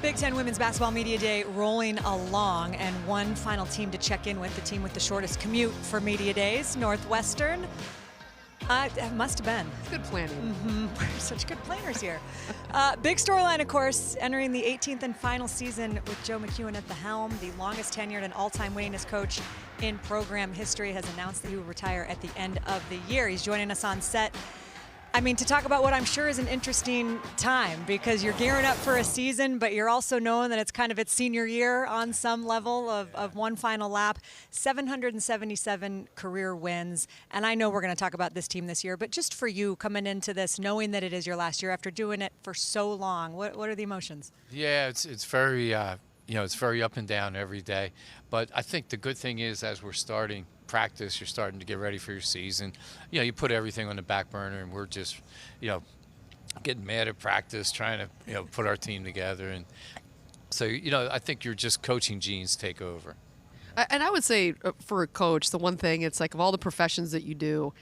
Big Ten Women's Basketball Media Day rolling along, and one final team to check in with, the team with the shortest commute for Media Days, Northwestern. It must have been. It's good planning. We're such good planners here. Big storyline, of course, entering the 18th and final season with Joe McKeown at the helm. The longest tenured and all-time winningest coach in program history has announced that he will retire at the end of the year. He's joining us on set. I mean, to talk about what I'm sure is an interesting time, because you're gearing up for a season, but you're also knowing that it's kind of its senior year on some level of one final lap. 777 career wins. And I know we're going to talk about this team this year, but just for you coming into this, knowing that it is your last year after doing it for so long, what are the emotions? Yeah, it's very, it's very up and down every day. But I think the good thing is, as we're starting practice, you're starting to get ready for your season. You put everything on the back burner, and we're just, getting mad at practice, trying to, put our team together. And so, I think you're just coaching genes take over. And I would say for a coach, the one thing, it's like of all the professions that you do,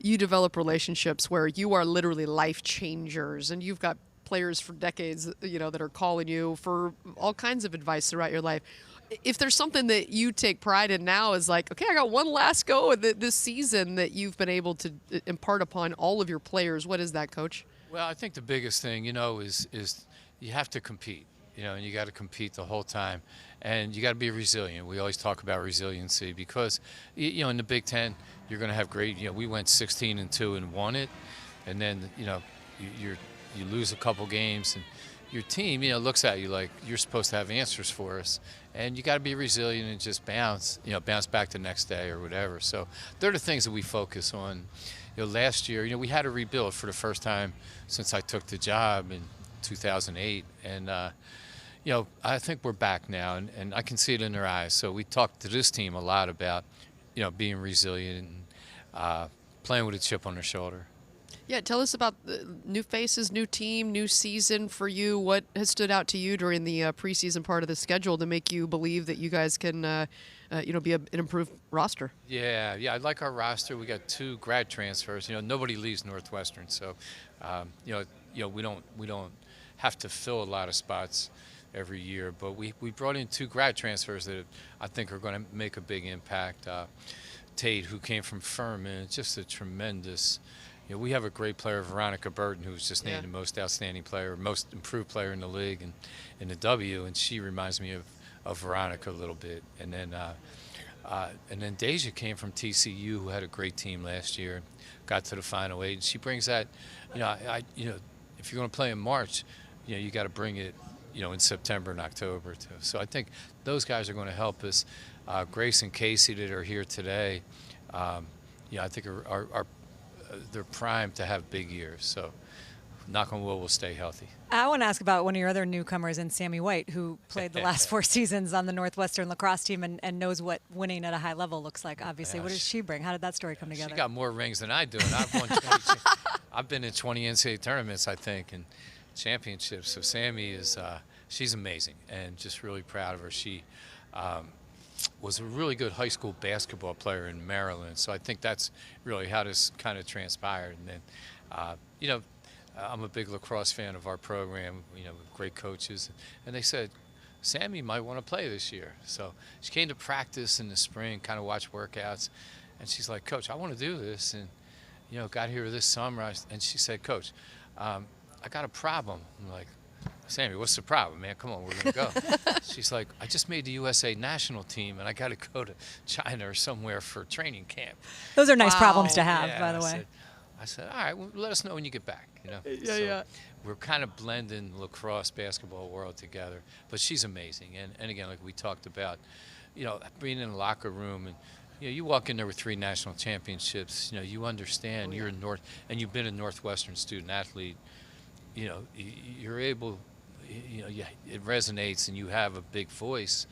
you develop relationships where you are literally life changers, and you've got players for decades, that are calling you for all kinds of advice throughout your life. If there's something that you take pride in now is like, okay, I got one last go at this season that you've been able to impart upon all of your players. What is that, Coach? Well, I think the biggest thing, is you have to compete, and you got to compete the whole time. And you got to be resilient. We always talk about resiliency because, in the Big Ten, you're going to have great, we went 16-2 and won it. And then, you lose a couple games and your team, looks at you like you're supposed to have answers for us. And you got to be resilient and just bounce back the next day or whatever. So they're the things that we focus on. Last year, we had to rebuild for the first time since I took the job in 2008. And, I think we're back now, and I can see it in their eyes. So we talked to this team a lot about, being resilient and playing with a chip on their shoulder. Yeah, tell us about the new faces, new team, new season for you. What has stood out to you during the preseason part of the schedule to make you believe that you guys can, be an improved roster? Yeah, I like our roster. We got 2 grad transfers. Nobody leaves Northwestern, so we don't have to fill a lot of spots every year. But we brought in 2 grad transfers that I think are going to make a big impact. Tate, who came from Furman, just a tremendous. We have a great player, Veronica Burton, who was just named the most outstanding player, most improved player in the league and in the W, and she reminds me of Veronica a little bit. And then Deja came from TCU, who had a great team last year, got to the Final 8. And she brings that, if you're going to play in March, you got to bring it, in September and October too. So I think those guys are going to help us. Grace and Casey that are here today, I think are they're primed to have big years. So knock on wood, we'll stay healthy. I want to ask about one of your other newcomers in Sammy White, who played the last 4 seasons on the Northwestern lacrosse team and knows what winning at a high level looks like, obviously. What does she bring? How did that story come together? She got more rings than I do, and I've won 20. I've been in 20 NCAA tournaments, I think, and championships. So Sammy is she's amazing, and just really proud of her. She was a really good high school basketball player in Maryland. So I think that's really how this kind of transpired. And then, I'm a big lacrosse fan of our program, with great coaches. And they said, Sammy might want to play this year. So she came to practice in the spring, kind of watch workouts. And she's like, Coach, I want to do this. And, got here this summer. And she said, Coach, I got a problem. I'm like, Sammy, what's the problem, man? Come on, we're going to go. She's like, I just made the USA national team, and I got to go to China or somewhere for training camp. Those are nice problems to have, by the way. I said, all right, well, let us know when you get back. Yeah. We're kind of blending lacrosse, basketball world together. But she's amazing. And again, like we talked about, being in the locker room and, you walk in there with 3 national championships, you understand you're in and you've been a Northwestern student athlete. You're able, it resonates and you have a big voice,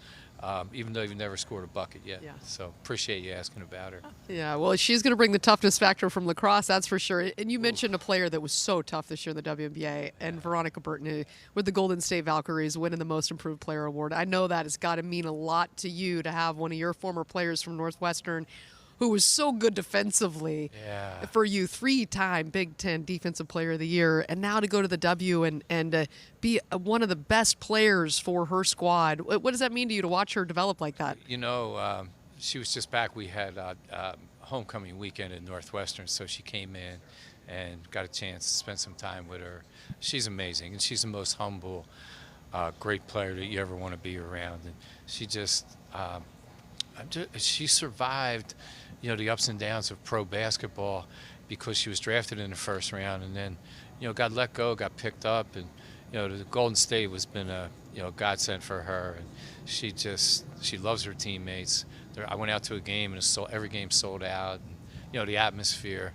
even though you've never scored a bucket yet. Yeah. So appreciate you asking about her. Yeah, well, she's going to bring the toughness factor from lacrosse, that's for sure. And you mentioned a player that was so tough this year in the WNBA, and Veronica Burton with the Golden State Valkyries winning the Most Improved Player Award. I know that has got to mean a lot to you to have one of your former players from Northwestern who was so good defensively Yeah. for you, 3-time Big Ten Defensive Player of the Year, and now to go to the W and be one of the best players for her squad. What does that mean to you to watch her develop like that? You know, she was just back. We had homecoming weekend at Northwestern, so she came in and got a chance to spend some time with her. She's amazing, and she's the most humble, great player that you ever want to be around. And she she survived, the ups and downs of pro basketball because she was drafted in the first round and then, got let go, got picked up, and the Golden State has been a godsend for her, and she loves her teammates. I went out to a game and every game sold out. And, the atmosphere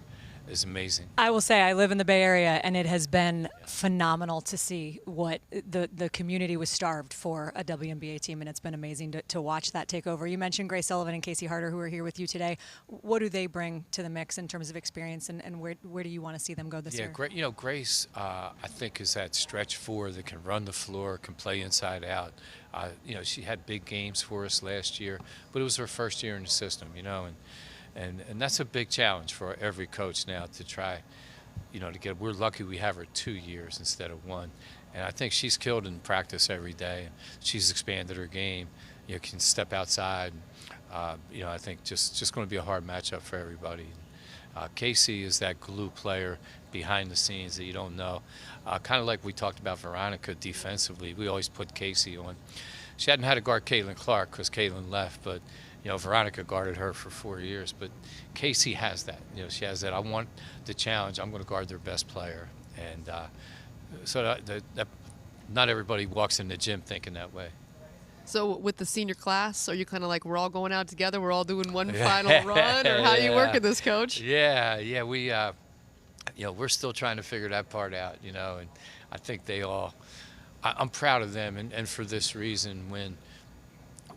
is amazing. I will say I live in the Bay Area, and it has been phenomenal to see what the community was starved for a WNBA team, and it's been amazing to watch that take over. You mentioned Grace Sullivan and Casey Harter, who are here with you today. What do they bring to the mix in terms of experience, and where do you want to see them go this year? Yeah, Grace, I think, is that stretch four that can run the floor, can play inside out. She had big games for us last year, but it was her first year in the system, and that's a big challenge for every coach now to try, to get. We're lucky we have her 2 years instead of 1, and I think she's killed in practice every day. She's expanded her game. Can step outside. I think just going to be a hard matchup for everybody. Casey is that glue player behind the scenes that you don't know. Kind of like we talked about Veronica defensively. We always put Casey on. She hadn't had to guard Caitlin Clark because Caitlin left, but Veronica guarded her for 4 years. But Casey has that. She has that. I want the challenge. I'm going to guard their best player. And so that not everybody walks in the gym thinking that way. So with the senior class, are you kind of like we're all going out together, we're all doing one final run, or how are you working this, Coach? Yeah, we, we're still trying to figure that part out, and I think they all, I'm proud of them, and for this reason, when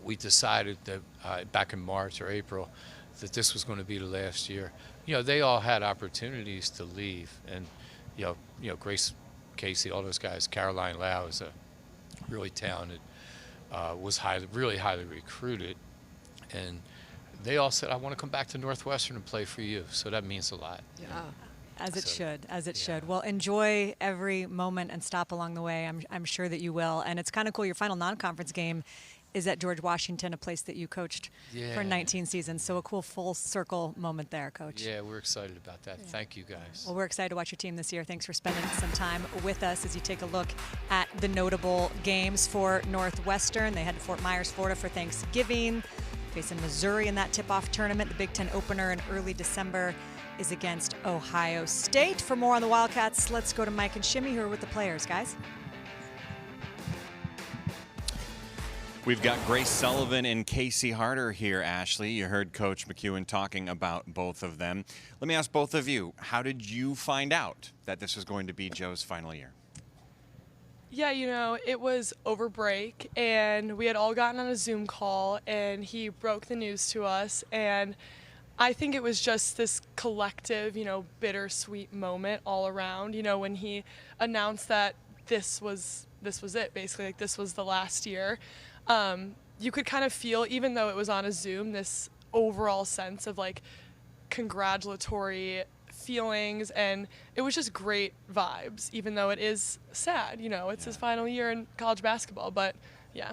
we decided that back in March or April that this was going to be the last year, they all had opportunities to leave, and Grace, Casey, all those guys, Caroline Lau is a really talented. Was really highly recruited, and they all said, I want to come back to Northwestern and play for you. So that means a lot. Yeah. As it should. Well, enjoy every moment and stop along the way. I'm sure that you will. And it's kind of cool. Your final non-conference game is at George Washington, a place that you coached for 19 seasons. So a cool full circle moment there, Coach. Yeah, we're excited about that. Yeah. Thank you, guys. Well, we're excited to watch your team this year. Thanks for spending some time with us as you take a look at the notable games for Northwestern. They head to Fort Myers, Florida for Thanksgiving, facing Missouri in that tip-off tournament. The Big Ten opener in early December is against Ohio State. For more on the Wildcats, let's go to Mike and Shimmy, who are with the players, guys. We've got Grace Sullivan and Casey Harter here, Ashley. You heard Coach McKeown talking about both of them. Let me ask both of you, how did you find out that this was going to be Joe's final year? Yeah, it was over break, and we had all gotten on a Zoom call, and he broke the news to us, and I think it was just this collective, bittersweet moment all around, when he announced that this was it, basically, like this was the last year. You could kind of feel, even though it was on a Zoom, this overall sense of like congratulatory feelings, and it was just great vibes, even though it is sad, it's his final year in college basketball, but yeah.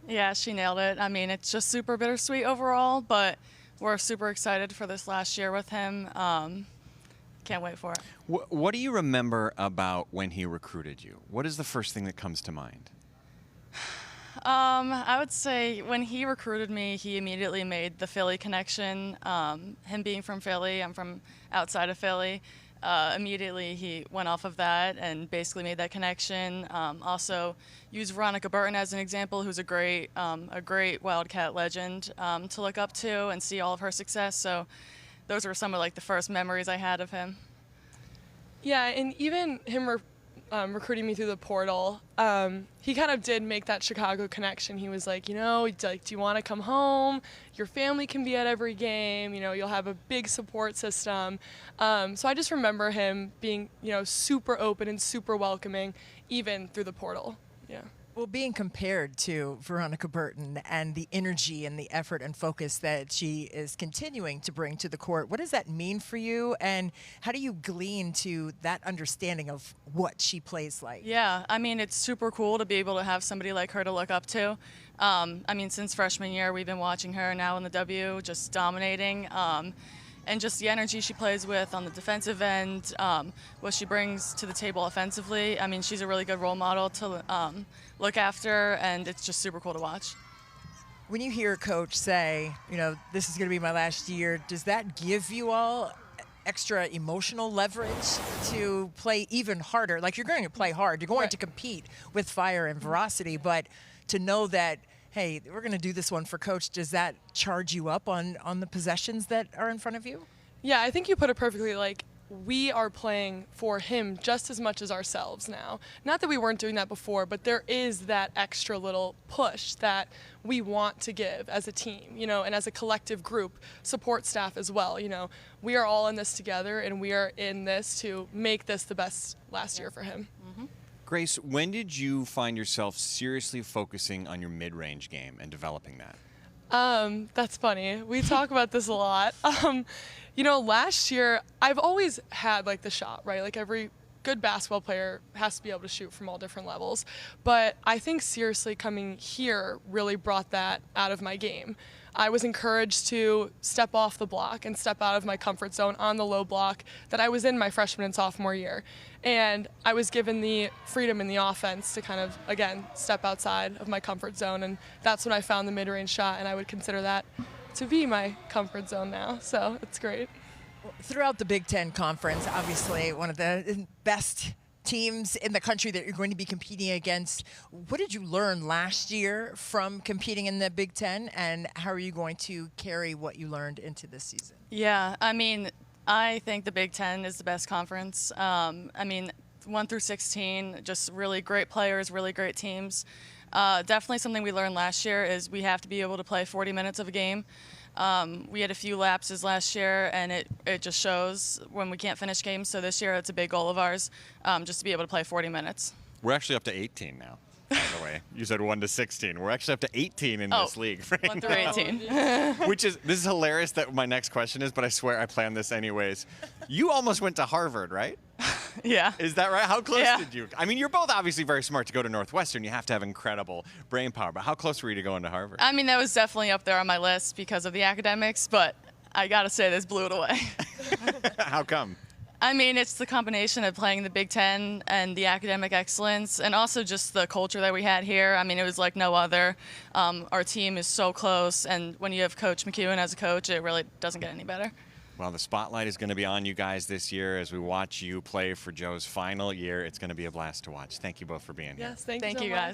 Yeah, she nailed it. I mean, it's just super bittersweet overall, but we're super excited for this last year with him. Can't wait for it. What do you remember about when he recruited you? What is the first thing that comes to mind? I would say when he recruited me, he immediately made the Philly connection. Him being from Philly, I'm from outside of Philly. Immediately he went off of that and basically made that connection. Also used Veronica Burton as an example, who's a great Wildcat legend to look up to and see all of her success. So those were some of like the first memories I had of him. Yeah, and even him recruiting me through the portal, he kind of did make that Chicago connection. He was like, do you want to come home? Your family can be at every game. You'll have a big support system. So I just remember him being, super open and super welcoming, even through the portal. Yeah. Well, being compared to Veronica Burton and the energy and the effort and focus that she is continuing to bring to the court, what does that mean for you? And how do you glean to that understanding of what she plays like? Yeah, I mean, it's super cool to be able to have somebody like her to look up to. I mean, since freshman year, we've been watching her now in the W, just dominating. And just the energy she plays with on the defensive end, what she brings to the table offensively. I mean, she's a really good role model to look after, and it's just super cool to watch. When you hear a coach say, this is going to be my last year, does that give you all extra emotional leverage to play even harder? Like, you're going to play hard. You're going to compete with fire and veracity, but to know that, hey, we're going to do this one for Coach, does that charge you up on the possessions that are in front of you? Yeah, I think you put it perfectly. Like, we are playing for him just as much as ourselves now. Not that we weren't doing that before, but there is that extra little push that we want to give as a team, and as a collective group, support staff as well. We are all in this together, and we are in this to make this the best last year for him. Mm-hmm. Grace, when did you find yourself seriously focusing on your mid-range game and developing that? That's funny. We talk about this a lot. Last year, I've always had like the shot, right? Like every good basketball player has to be able to shoot from all different levels. But I think seriously coming here really brought that out of my game. I was encouraged to step off the block and step out of my comfort zone on the low block that I was in my freshman and sophomore year. And I was given the freedom in the offense to kind of, again, step outside of my comfort zone. And that's when I found the mid-range shot, and I would consider that to be my comfort zone now. So it's great. Throughout the Big Ten Conference, obviously one of the best teams in the country that you're going to be competing against. What did you learn last year from competing in the Big Ten, and how are you going to carry what you learned into this season? Yeah, I mean, I think the Big Ten is the best conference. 1 through 16, just really great players, really great teams. Definitely something we learned last year is we have to be able to play 40 minutes of a game. We had a few lapses last year, and it just shows when we can't finish games. So this year, it's a big goal of ours, just to be able to play 40 minutes. We're actually up to 18 now, by the way. You said 1 to 16. We're actually up to 18 in this league. Right 1 through now. 18. This is hilarious that my next question is, but I swear I planned this anyways. You almost went to Harvard, right? Yeah. Is that right? How close did you? I mean, you're both obviously very smart to go to Northwestern. You have to have incredible brain power. But how close were you to going to Harvard? I mean, that was definitely up there on my list because of the academics, but I got to say this blew it away. How come? I mean, it's the combination of playing the Big Ten and the academic excellence, and also just the culture that we had here. I mean, it was like no other. Our team is so close, and when you have Coach McKeown as a coach, it really doesn't get any better. Well, the spotlight is going to be on you guys this year as we watch you play for Joe's final year. It's going to be a blast to watch. Thank you both for being here. Yes, thank you Thank so you, much. guys.